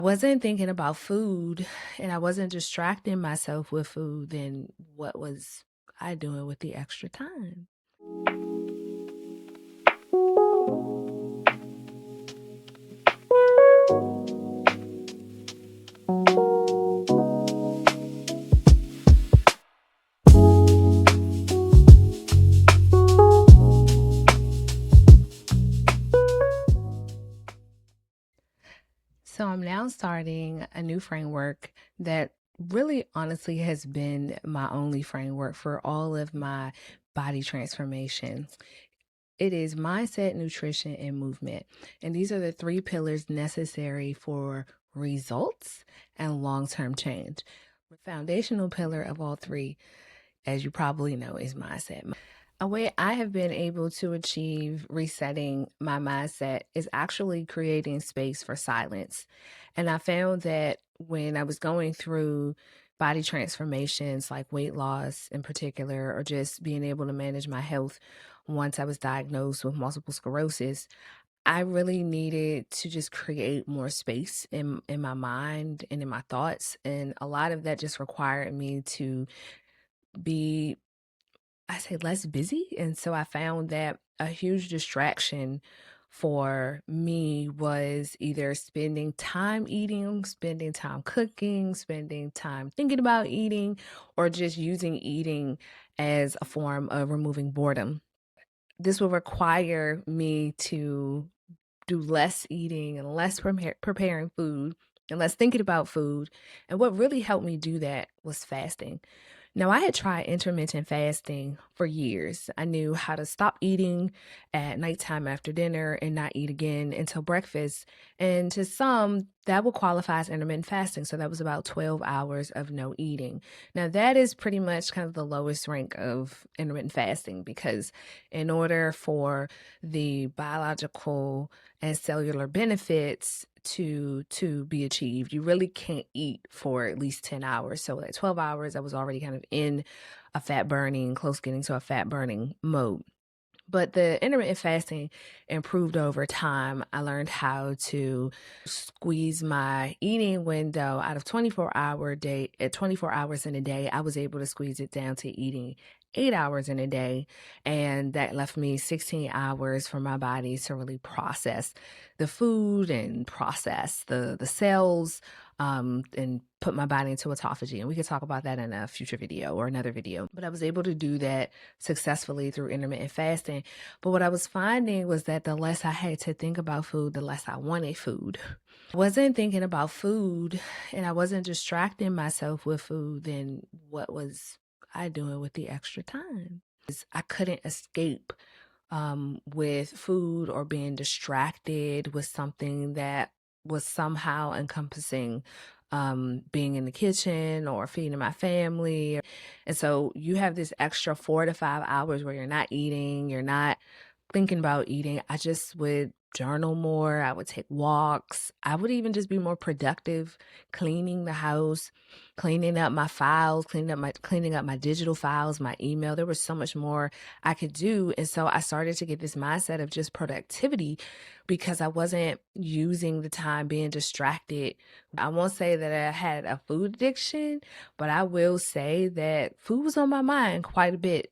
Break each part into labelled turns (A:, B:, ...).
A: Wasn't thinking about food and I wasn't distracting myself with food, then what was I doing with the extra time? So I'm now starting a new framework that really honestly has been my only framework for all of my body transformation. It is mindset, nutrition, and movement. And these are the three pillars necessary for results and long term change. The foundational pillar of all three, as you probably know, is mindset. A way I have been able to achieve resetting my mindset is actually creating space for silence. And I found that when I was going through body transformations like weight loss in particular, or just being able to manage my health once I was diagnosed with multiple sclerosis, I really needed to just create more space in my mind and in my thoughts. And a lot of that just required me to be, I say, less busy. And so I found that a huge distraction for me was either spending time eating, spending time cooking, spending time thinking about eating, or just using eating as a form of removing boredom. This will require me to do less eating and less preparing food and less thinking about food. And what really helped me do that was fasting. Now, I had tried intermittent fasting for years. I knew how to stop eating at nighttime after dinner and not eat again until breakfast. And to some, that would qualify as intermittent fasting. So that was about 12 hours of no eating. Now, that is pretty much kind of the lowest rank of intermittent fasting because in order for the biological and cellular benefits to be achieved, you really can't eat for at least 10 hours. So at 12 hours I was already kind of in a fat burning, close getting to a fat burning mode. But the intermittent fasting improved over time. I learned how to squeeze my eating window out of 24 hours in a day. I was able to squeeze it down to eating 8 hours in a day. And that left me 16 hours for my body to really process the food and process the cells, and put my body into autophagy. And we could talk about that in a future video or another video. But I was able to do that successfully through intermittent fasting. But what I was finding was that the less I had to think about food, the less I wanted food. I wasn't thinking about food and I wasn't distracting myself with food, then what was I doing with the extra time? I couldn't escape with food or being distracted with something that was somehow encompassing being in the kitchen or feeding my family. And so you have this extra 4 to 5 hours where you're not eating, you're not thinking about eating. I just would journal more. I would take walks. I would even just be more productive, cleaning the house, cleaning up my files, cleaning up my digital files, my email. There was so much more I could do. And so I started to get this mindset of just productivity because I wasn't using the time being distracted. I won't say that I had a food addiction, but I will say that food was on my mind quite a bit.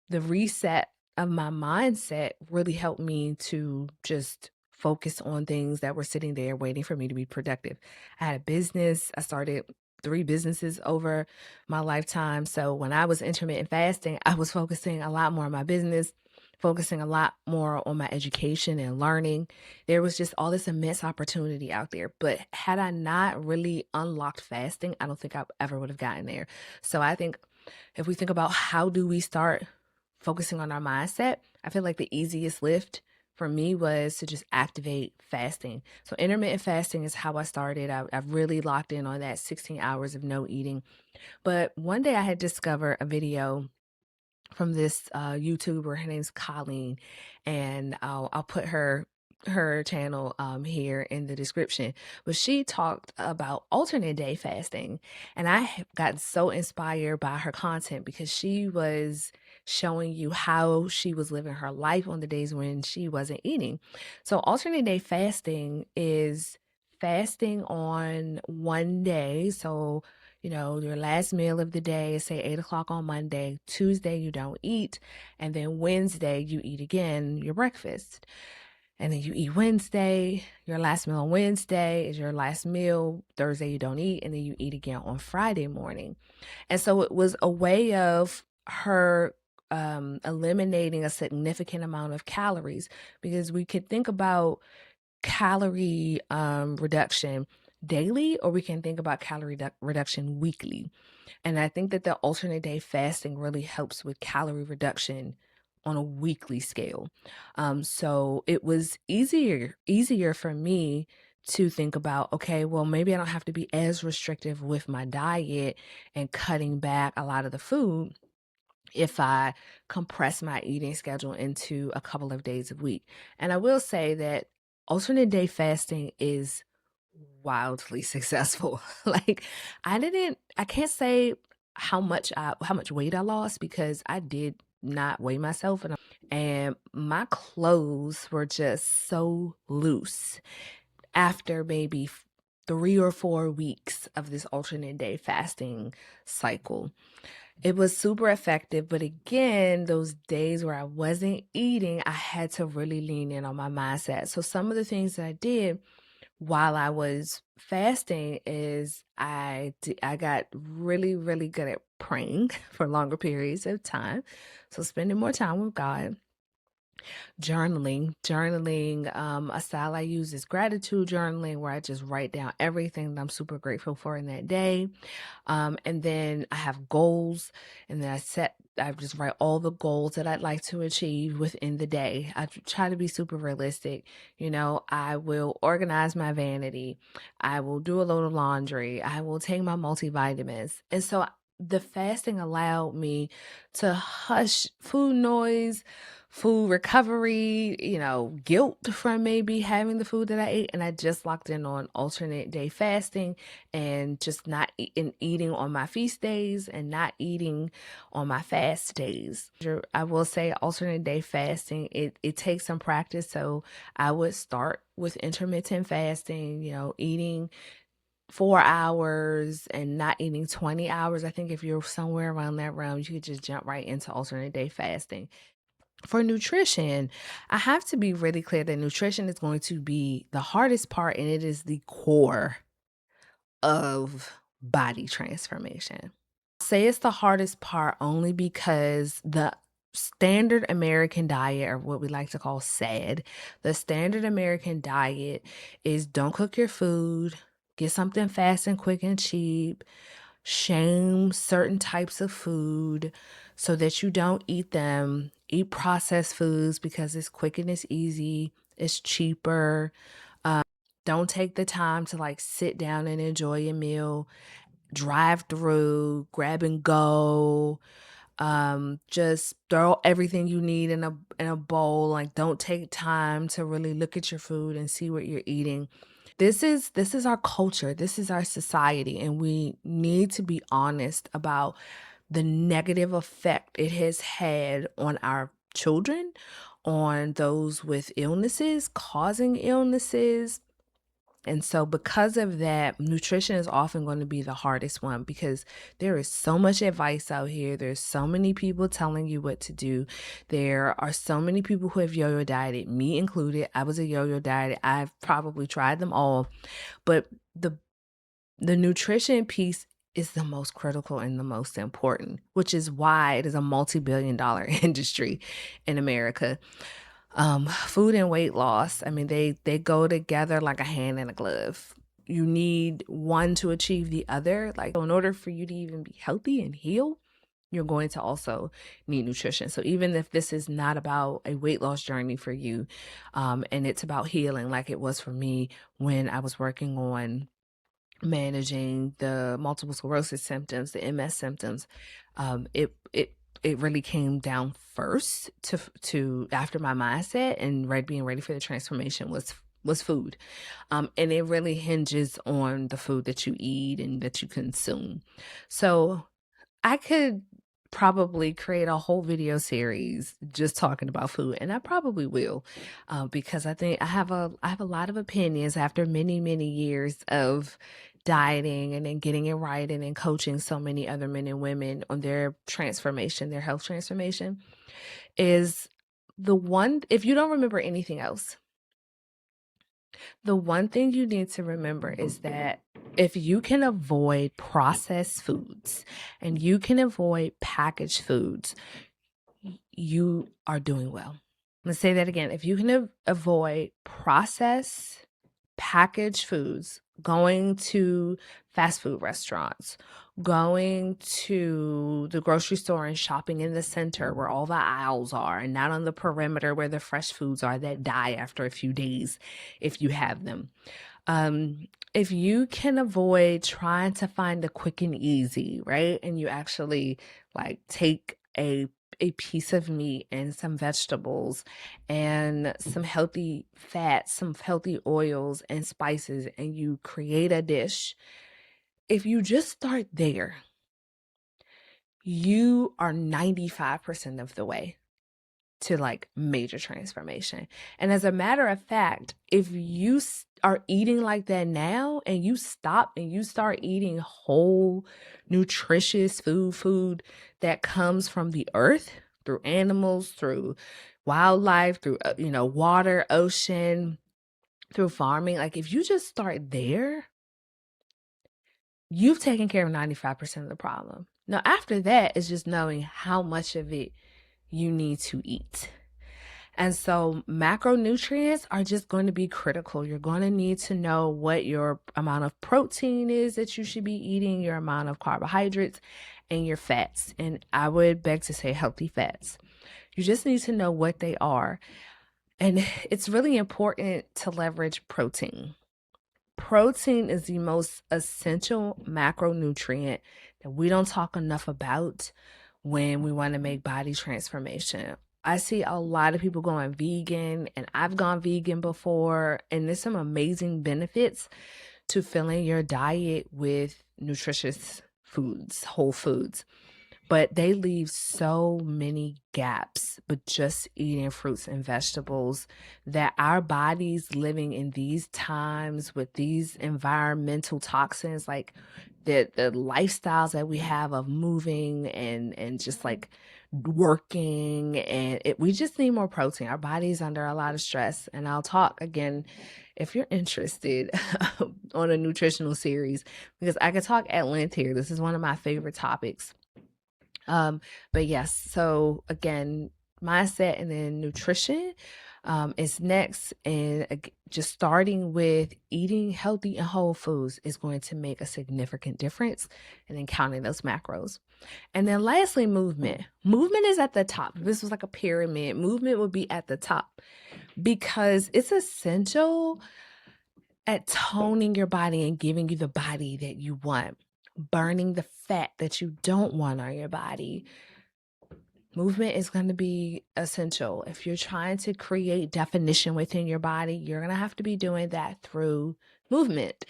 A: The reset of my mindset really helped me to just focus on things that were sitting there waiting for me to be productive. I had a business. I started three businesses over my lifetime. So when I was intermittent fasting, I was focusing a lot more on my business, focusing a lot more on my education and learning. There was just all this immense opportunity out there. But had I not really unlocked fasting, I don't think I ever would have gotten there. So I think if we think about how do we start focusing on our mindset, I feel like the easiest lift for me was to just activate fasting. So intermittent fasting is how I started. I've really locked in on that 16 hours of no eating. But one day I had discovered a video from this YouTuber. Her name's Colleen, and I'll put her channel here in the description. But she talked about alternate day fasting, and I have gotten so inspired by her content because she was showing you how she was living her life on the days when she wasn't eating. So alternate day fasting is fasting on one day. So, your last meal of the day is say 8 o'clock on Monday. Tuesday, you don't eat. And then Wednesday, you eat again your breakfast. And then you eat Wednesday. Your last meal on Wednesday is your last meal. Thursday, you don't eat. And then you eat again on Friday morning. And so it was a way of her eliminating a significant amount of calories, because we could think about calorie reduction daily, or we can think about calorie reduction weekly. And I think that the alternate day fasting really helps with calorie reduction on a weekly scale. So it was easier for me to think about, okay, well, maybe I don't have to be as restrictive with my diet and cutting back a lot of the food if I compress my eating schedule into a couple of days a week. And I will say that alternate day fasting is wildly successful. Like, I can't say how much weight I lost, because I did not weigh myself, and my clothes were just so loose after maybe 3 or 4 weeks of this alternate day fasting cycle. It was super effective, but again, those days where I wasn't eating, I had to really lean in on my mindset. So some of the things that I did while I was fasting is I got really, really good at praying for longer periods of time. So spending more time with God. Journaling, a style I use is gratitude journaling, where I just write down everything that I'm super grateful for in that day. And then I have goals, and then I just write all the goals that I'd like to achieve within the day. I try to be super realistic. I will organize my vanity. I will do a load of laundry. I will take my multivitamins. And so the fasting allowed me to hush food noise, food recovery, guilt from maybe having the food that I ate. And I just locked in on alternate day fasting, and just not eating on my feast days and not eating on my fast days. I will say alternate day fasting, it takes some practice. So I would start with intermittent fasting, eating 4 hours and not eating 20 hours. I think if you're somewhere around that realm, you could just jump right into alternate day fasting. For nutrition, I have to be really clear that nutrition is going to be the hardest part, and it is the core of body transformation. Say it's the hardest part only because the standard American diet, or what we like to call SAD, the standard American diet is don't cook your food, get something fast and quick and cheap, shame certain types of food so that you don't eat them, eat processed foods because it's quick and it's easy, it's cheaper. Don't take the time to like sit down and enjoy a meal, drive through, grab and go, just throw everything you need in a bowl. Like, don't take time to really look at your food and see what you're eating. This is our culture, this is our society, and we need to be honest about the negative effect it has had on our children, on those with illnesses, causing illnesses. And so, because of that, nutrition is often going to be the hardest one, because there is so much advice out here. There's so many people telling you what to do. There are so many people who have yo-yo dieted, me included. I was a yo-yo diet. I've probably tried them all, but the nutrition piece is the most critical and the most important, which is why it is a multi-billion-dollar industry in America. Food and weight loss, I mean, they go together like a hand and a glove. You need one to achieve the other. Like, in order for you to even be healthy and heal, you're going to also need nutrition. So even if this is not about a weight loss journey for you, and it's about healing, like it was for me when I was working on managing the multiple sclerosis symptoms, the MS symptoms, it really came down first to after my mindset and being ready for the transformation was food. And it really hinges on the food that you eat and that you consume. So I could probably create a whole video series just talking about food, and I probably will, because I think I have a lot of opinions after many years of dieting and then getting it right and then coaching so many other men and women on their transformation, their health transformation. Is the one, if you don't remember anything else, the one thing you need to remember is that if you can avoid processed foods and you can avoid packaged foods, you are doing well. I'm going to say that again. If you can avoid processed packaged foods, going to fast food restaurants, going to the grocery store and shopping in the center where all the aisles are and not on the perimeter where the fresh foods are that die after a few days if you have them. If you can avoid trying to find the quick and easy, right? And you actually like take a piece of meat and some vegetables and some healthy fats, some healthy oils and spices, and you create a dish. If you just start there, you are 95% of the way to like major transformation. And as a matter of fact, if you are eating like that now and you stop and you start eating whole, nutritious food that comes from the earth through animals, through wildlife, through, water, ocean, through farming, like if you just start there, you've taken care of 95% of the problem. Now, after that is just knowing how much of it you need to eat. And so macronutrients are just going to be critical. You're going to need to know what your amount of protein is that you should be eating, your amount of carbohydrates, and your fats. And I would beg to say healthy fats. You just need to know what they are. And it's really important to leverage protein. Protein is the most essential macronutrient that we don't talk enough about when we want to make body transformation. I see a lot of people going vegan, and I've gone vegan before, and there's some amazing benefits to filling your diet with nutritious foods, whole foods. But they leave so many gaps, but just eating fruits and vegetables, that our bodies living in these times with these environmental toxins, like the lifestyles that we have of moving and just like working, and we just need more protein. Our body's under a lot of stress. And I'll talk again if you're interested on a nutritional series, because I could talk at length here. This is one of my favorite topics. But yes, so again, mindset and then nutrition is next. And just starting with eating healthy and whole foods is going to make a significant difference, and then counting those macros. And then lastly, movement. Movement is at the top. If this was like a pyramid, movement would be at the top because it's essential at toning your body and giving you the body that you want, burning the fat that you don't want on your body. Movement is going to be essential. If you're trying to create definition within your body, you're going to have to be doing that through movement.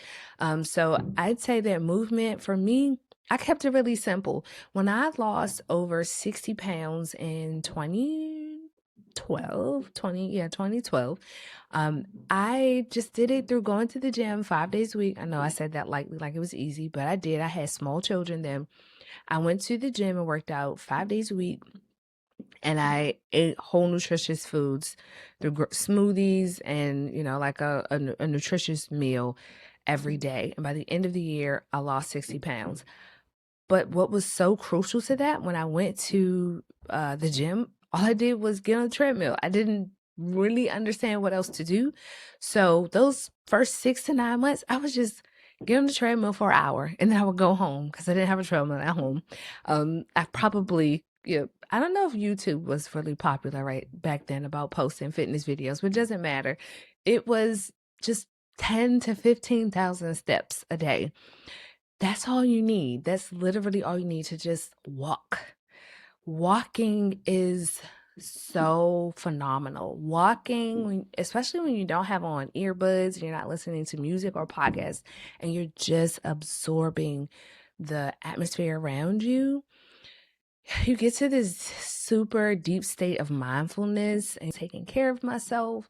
A: So I'd say that movement for me, I kept it really simple. When I lost over 60 pounds in 2012, I just did it through going to the gym 5 days a week. I know I said that like it was easy, but I did. I had small children then. I went to the gym and worked out 5 days a week. And I ate whole nutritious foods through smoothies and, like a nutritious meal every day. And by the end of the year, I lost 60 pounds. But what was so crucial to that, when I went to the gym, all I did was get on the treadmill. I didn't really understand what else to do. So those first 6 to 9 months, I was just get on the treadmill for an hour and then I would go home because I didn't have a treadmill at home. I probably, I don't know if YouTube was really popular right back then about posting fitness videos, but it doesn't matter. It was just 10 to 15,000 steps a day. That's all you need. That's literally all you need to just walk. Walking is so phenomenal. Walking, especially when you don't have on earbuds, you're not listening to music or podcasts, and you're just absorbing the atmosphere around you. you get to this super deep state of mindfulness and taking care of myself.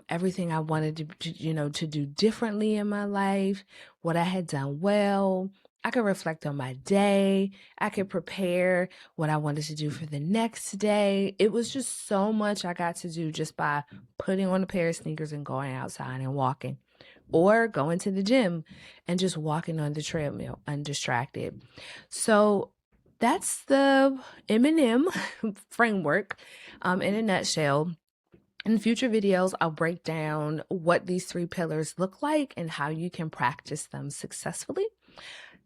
A: Everything I wanted to do differently in my life, what I had done well. I could reflect on my day. I could prepare what I wanted to do for the next day. It was just so much I got to do just by putting on a pair of sneakers and going outside and walking, or going to the gym and just walking on the treadmill undistracted. So that's the M&M framework in a nutshell. In future videos, I'll break down what these 3 pillars look like and how you can practice them successfully.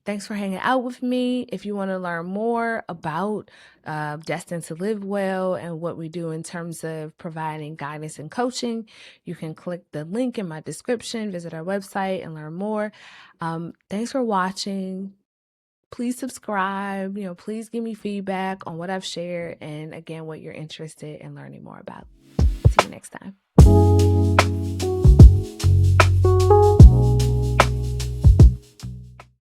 A: Thanks for hanging out with me. If you want to learn more about Destined to Live Well and what we do in terms of providing guidance and coaching, you can click the link in my description, visit our website, and learn more. Thanks for watching. Please subscribe. Please give me feedback on what I've shared and, again, what you're interested in learning more about. See you next time.